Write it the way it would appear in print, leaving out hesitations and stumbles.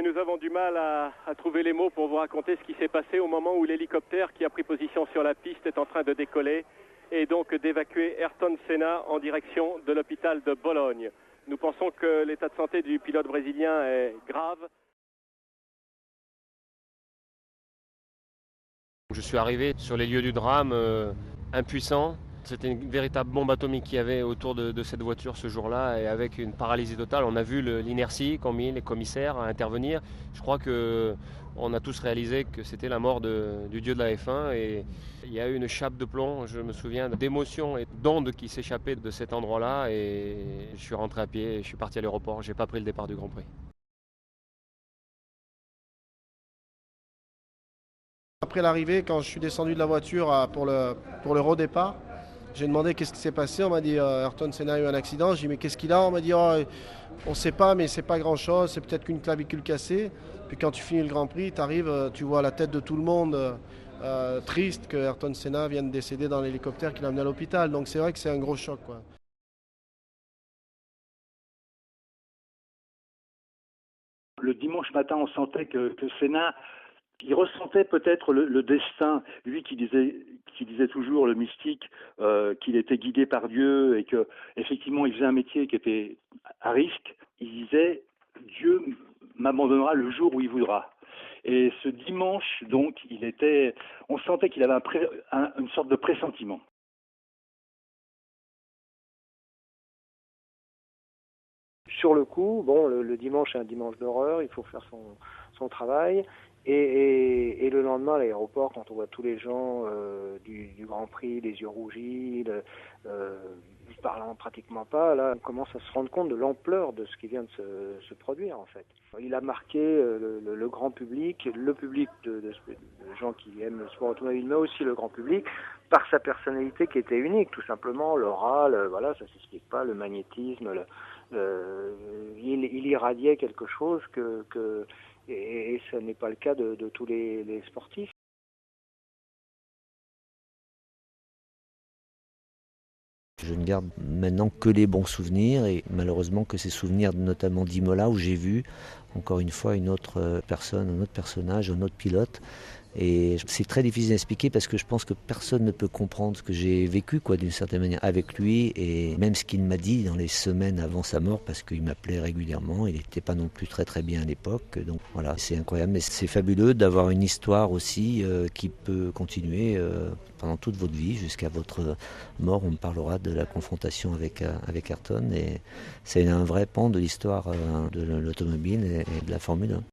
nous avons du mal à trouver les mots pour vous raconter ce qui s'est passé au moment où l'hélicoptère qui a pris position sur la piste est en train de décoller et donc d'évacuer Ayrton Senna en direction de l'hôpital de Bologne. Nous pensons que l'état de santé du pilote brésilien est grave. Je suis arrivé sur les lieux du drame impuissant. C'était une véritable bombe atomique qu'il y avait autour de cette voiture ce jour-là et avec une paralysie totale. On a vu l'inertie qu'ont mis les commissaires à intervenir. Je crois qu'on a tous réalisé que c'était la mort du dieu de la F1 et il y a eu une chape de plomb. Je me souviens d'émotions et d'ondes qui s'échappaient de cet endroit-là et je suis rentré à pied et je suis parti à l'aéroport. Je n'ai pas pris le départ du Grand Prix. Après l'arrivée, quand je suis descendu de la voiture pour le redépart, j'ai demandé qu'est-ce qui s'est passé. On m'a dit Ayrton Senna a eu un accident. J'ai dit mais qu'est-ce qu'il a? On m'a dit on ne sait pas, mais c'est pas grand-chose. C'est peut-être qu'une clavicule cassée. Puis quand tu finis le Grand Prix, tu arrives, tu vois la tête de tout le monde triste que Ayrton Senna vienne de décéder dans l'hélicoptère qui l'a amené à l'hôpital. Donc c'est vrai que c'est un gros choc, quoi. Le dimanche matin, on sentait que Senna, il ressentait peut-être le destin, lui qui disait toujours, le mystique, qu'il était guidé par Dieu et que effectivement il faisait un métier qui était à risque. Il disait Dieu m'abandonnera le jour où il voudra. Et ce dimanche, donc, on sentait qu'il avait une sorte de pressentiment. Sur le coup, bon, le dimanche est un dimanche d'horreur, il faut faire son travail. Et le lendemain à l'aéroport, quand on voit tous les gens du Grand Prix, les yeux rougis, parlant pratiquement pas, là on commence à se rendre compte de l'ampleur de ce qui vient de se produire en fait. Il a marqué le grand public, le public de gens qui aiment le sport automobile, mais aussi le grand public, par sa personnalité qui était unique, tout simplement, l'aura, voilà, ça s'explique pas, le magnétisme, il irradiait quelque chose et ce n'est pas le cas de tous les sportifs. Je ne garde maintenant que les bons souvenirs et malheureusement que ces souvenirs notamment d'Imola où j'ai vu encore une fois une autre personne, un autre personnage, un autre pilote. Et c'est très difficile à expliquer parce que je pense que personne ne peut comprendre ce que j'ai vécu d'une certaine manière avec lui et même ce qu'il m'a dit dans les semaines avant sa mort parce qu'il m'appelait régulièrement, il n'était pas non plus très très bien à l'époque, donc voilà, c'est incroyable, mais c'est fabuleux d'avoir une histoire aussi qui peut continuer pendant toute votre vie jusqu'à votre mort. On me parlera de la confrontation avec Ayrton et c'est un vrai pan de l'histoire de l'automobile et de la Formule 1.